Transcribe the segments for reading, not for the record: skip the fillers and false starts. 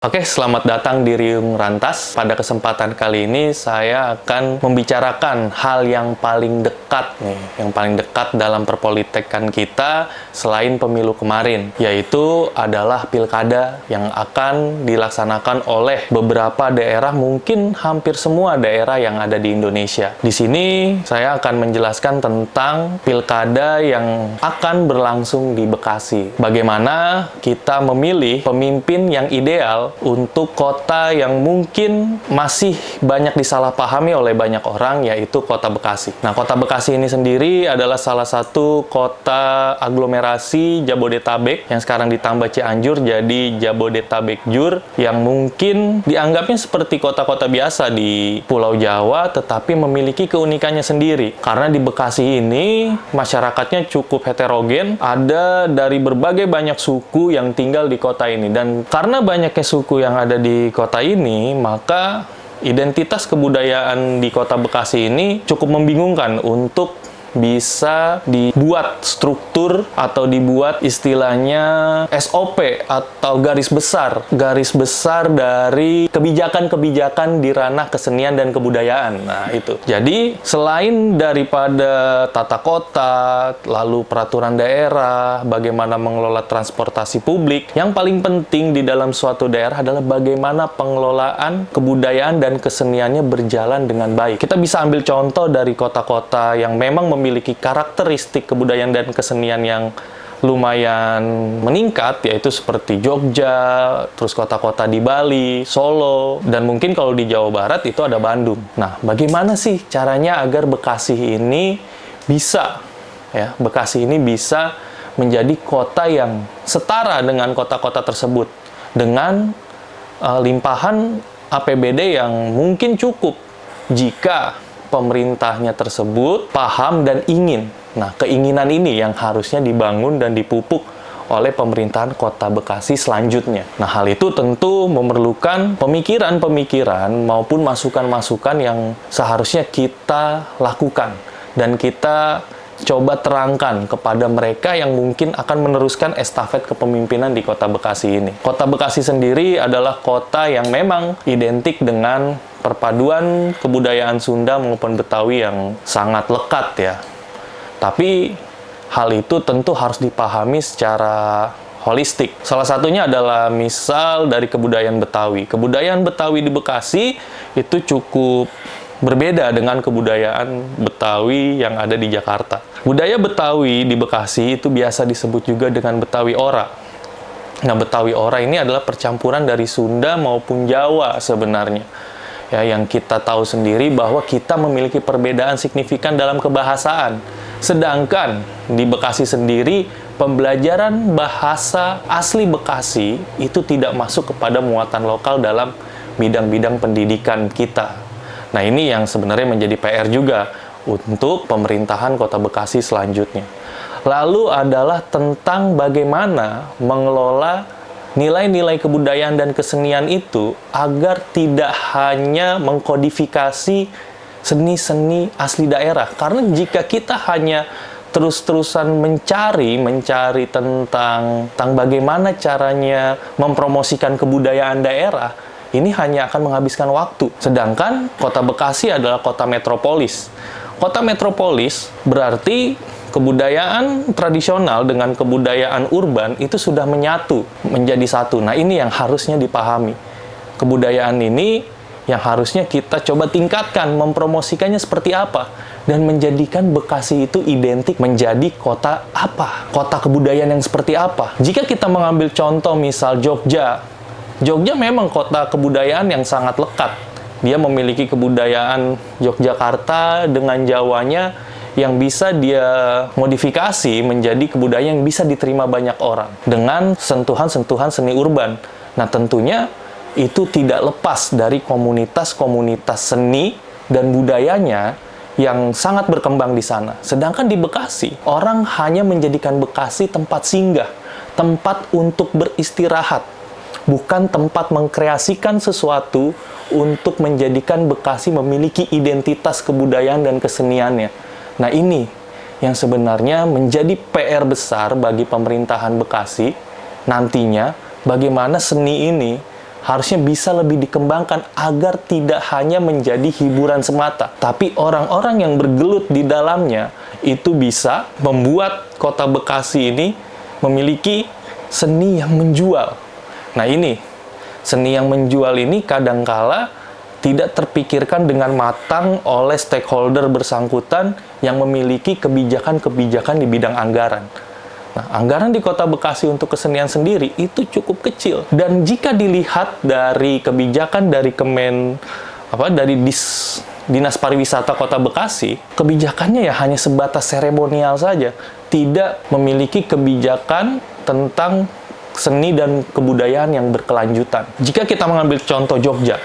Oke, selamat datang di Riung Rantas. Pada kesempatan kali ini saya akan membicarakan hal yang paling dekat yang paling dekat dalam perpolitikan kita selain pemilu kemarin, yaitu adalah pilkada yang akan dilaksanakan oleh beberapa daerah, mungkin hampir semua daerah yang ada di Indonesia. Di sini saya akan menjelaskan tentang pilkada yang akan berlangsung di Bekasi. Bagaimana kita memilih pemimpin yang ideal untuk kota yang mungkin masih banyak disalahpahami oleh banyak orang, yaitu kota Bekasi. Nah, kota Bekasi ini sendiri adalah salah satu kota aglomerasi Jabodetabek yang sekarang ditambah Cianjur jadi Jabodetabekjur, yang mungkin dianggapnya seperti kota-kota biasa di Pulau Jawa, tetapi memiliki keunikannya sendiri. Karena di Bekasi ini masyarakatnya cukup heterogen, ada dari berbagai banyak suku yang tinggal di kota ini. Dan karena banyaknya suku yang ada di kota ini, maka identitas kebudayaan di kota Bekasi ini cukup membingungkan untuk bisa dibuat struktur atau dibuat istilahnya SOP atau garis besar dari kebijakan-kebijakan di ranah kesenian dan kebudayaan. Nah, itu. Jadi, selain daripada tata kota, lalu peraturan daerah, bagaimana mengelola transportasi publik, yang paling penting di dalam suatu daerah adalah bagaimana pengelolaan kebudayaan dan keseniannya berjalan dengan baik. Kita bisa ambil contoh dari kota-kota yang memang memiliki karakteristik kebudayaan dan kesenian yang lumayan meningkat, yaitu seperti Jogja, terus kota-kota di Bali, Solo, dan mungkin kalau di Jawa Barat itu ada Bandung. Nah, bagaimana sih caranya agar Bekasi ini bisa menjadi kota yang setara dengan kota-kota tersebut, dengan limpahan APBD yang mungkin cukup jika pemerintahnya tersebut paham dan ingin. Nah, keinginan ini yang harusnya dibangun dan dipupuk oleh pemerintahan kota Bekasi selanjutnya. Nah, hal itu tentu memerlukan pemikiran-pemikiran maupun masukan-masukan yang seharusnya kita lakukan dan kita coba terangkan kepada mereka yang mungkin akan meneruskan estafet kepemimpinan di kota Bekasi ini. Kota Bekasi sendiri adalah kota yang memang identik dengan perpaduan kebudayaan Sunda maupun Betawi yang sangat lekat ya. Tapi hal itu tentu harus dipahami secara holistik. Salah satunya adalah misal dari kebudayaan Betawi. Kebudayaan Betawi di Bekasi itu cukup berbeda dengan kebudayaan Betawi yang ada di Jakarta. Budaya Betawi di Bekasi itu biasa disebut juga dengan Betawi Ora. Nah, Betawi Ora ini adalah percampuran dari Sunda maupun Jawa sebenarnya. Ya, yang kita tahu sendiri bahwa kita memiliki perbedaan signifikan dalam kebahasaan. Sedangkan di Bekasi sendiri, pembelajaran bahasa asli Bekasi itu tidak masuk kepada muatan lokal dalam bidang-bidang pendidikan kita. Nah, ini yang sebenarnya menjadi PR juga untuk pemerintahan kota Bekasi selanjutnya. Lalu adalah tentang bagaimana mengelola nilai-nilai kebudayaan dan kesenian itu agar tidak hanya mengkodifikasi seni-seni asli daerah. Karena jika kita hanya terus-terusan mencari tentang bagaimana caranya mempromosikan kebudayaan daerah, ini hanya akan menghabiskan waktu. Sedangkan kota Bekasi adalah kota metropolis. Kota metropolis berarti kebudayaan tradisional dengan kebudayaan urban itu sudah menyatu menjadi satu. Nah, ini yang harusnya dipahami. Kebudayaan ini yang harusnya kita coba tingkatkan, mempromosikannya seperti apa, dan menjadikan Bekasi itu identik menjadi kota apa, kota kebudayaan yang seperti apa. Jika kita mengambil contoh misal Jogja memang kota kebudayaan yang sangat lekat. Dia memiliki kebudayaan Yogyakarta dengan Jawanya yang bisa dia modifikasi menjadi kebudayaan yang bisa diterima banyak orang dengan sentuhan-sentuhan seni urban. Nah, tentunya itu tidak lepas dari komunitas-komunitas seni dan budayanya yang sangat berkembang di sana. Sedangkan di Bekasi, orang hanya menjadikan Bekasi tempat singgah, tempat untuk beristirahat, bukan tempat mengkreasikan sesuatu untuk menjadikan Bekasi memiliki identitas kebudayaan dan keseniannya. Nah, ini yang sebenarnya menjadi PR besar bagi pemerintahan Bekasi nantinya, bagaimana seni ini harusnya bisa lebih dikembangkan agar tidak hanya menjadi hiburan semata, tapi orang-orang yang bergelut di dalamnya itu bisa membuat kota Bekasi ini memiliki seni yang menjual. Nah ini, seni yang menjual ini kadangkala tidak terpikirkan dengan matang oleh stakeholder bersangkutan yang memiliki kebijakan-kebijakan di bidang anggaran. Nah, anggaran di Kota Bekasi untuk kesenian sendiri itu cukup kecil. Dan jika dilihat dari kebijakan dari Dinas Pariwisata Kota Bekasi, kebijakannya ya hanya sebatas seremonial saja, tidak memiliki kebijakan tentang seni dan kebudayaan yang berkelanjutan. Jika kita mengambil contoh Jogja,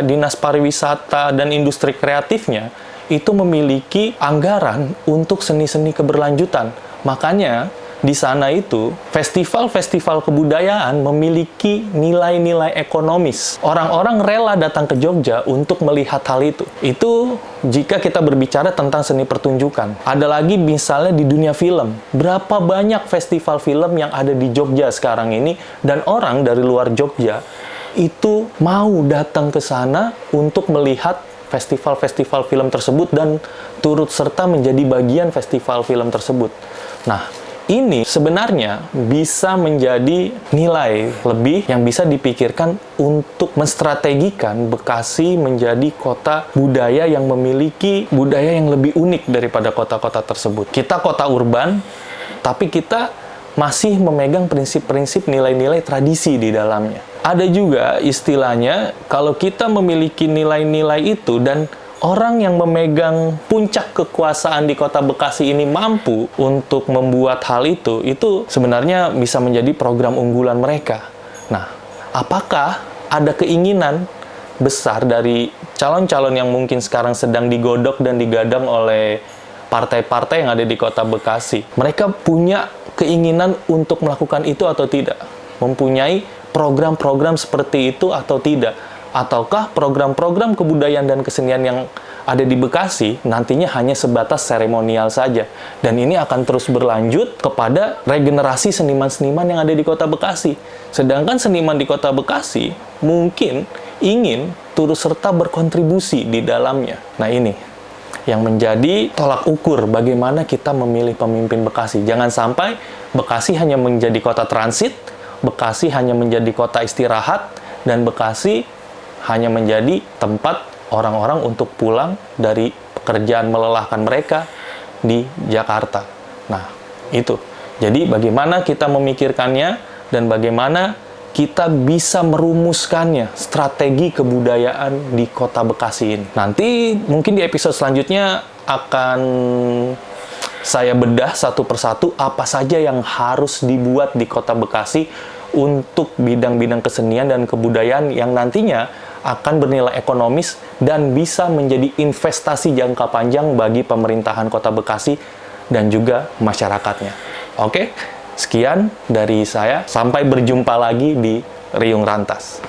Dinas Pariwisata dan Industri Kreatifnya itu memiliki anggaran untuk seni-seni keberlanjutan. Makanya di sana itu festival-festival kebudayaan memiliki nilai-nilai ekonomis. Orang-orang rela datang ke Jogja untuk melihat hal itu. Itu jika kita berbicara tentang seni pertunjukan. Ada lagi misalnya di dunia film. Berapa banyak festival film yang ada di Jogja sekarang ini, dan orang dari luar Jogja itu mau datang ke sana untuk melihat festival-festival film tersebut dan turut serta menjadi bagian festival film tersebut. Nah, ini sebenarnya bisa menjadi nilai lebih yang bisa dipikirkan untuk menstrategikan Bekasi menjadi kota budaya yang memiliki budaya yang lebih unik daripada kota-kota tersebut. Kita kota urban, tapi kita masih memegang prinsip-prinsip nilai-nilai tradisi di dalamnya. Ada juga istilahnya, kalau kita memiliki nilai-nilai itu dan orang yang memegang puncak kekuasaan di Kota Bekasi ini mampu untuk membuat hal itu sebenarnya bisa menjadi program unggulan mereka. Nah, apakah ada keinginan besar dari calon-calon yang mungkin sekarang sedang digodok dan digadang oleh partai-partai yang ada di Kota Bekasi? Mereka punya keinginan untuk melakukan itu atau tidak? Mempunyai program-program seperti itu atau tidak? Ataukah program-program kebudayaan dan kesenian yang ada di Bekasi nantinya hanya sebatas seremonial saja, dan ini akan terus berlanjut kepada regenerasi seniman-seniman yang ada di Kota Bekasi. Sedangkan seniman di Kota Bekasi mungkin ingin turut serta berkontribusi di dalamnya. Nah ini yang menjadi tolak ukur bagaimana kita memilih pemimpin Bekasi. Jangan sampai Bekasi hanya menjadi kota transit, Bekasi hanya menjadi kota istirahat, dan Bekasi hanya menjadi tempat orang-orang untuk pulang dari pekerjaan melelahkan mereka di Jakarta. Nah, itu. Jadi bagaimana kita memikirkannya dan bagaimana kita bisa merumuskannya, strategi kebudayaan di Kota Bekasi ini. Nanti mungkin di episode selanjutnya akan saya bedah satu persatu apa saja yang harus dibuat di Kota Bekasi untuk bidang-bidang kesenian dan kebudayaan yang nantinya akan bernilai ekonomis dan bisa menjadi investasi jangka panjang bagi pemerintahan Kota Bekasi dan juga masyarakatnya. Oke, sekian dari saya. Sampai berjumpa lagi di Riung Rantas.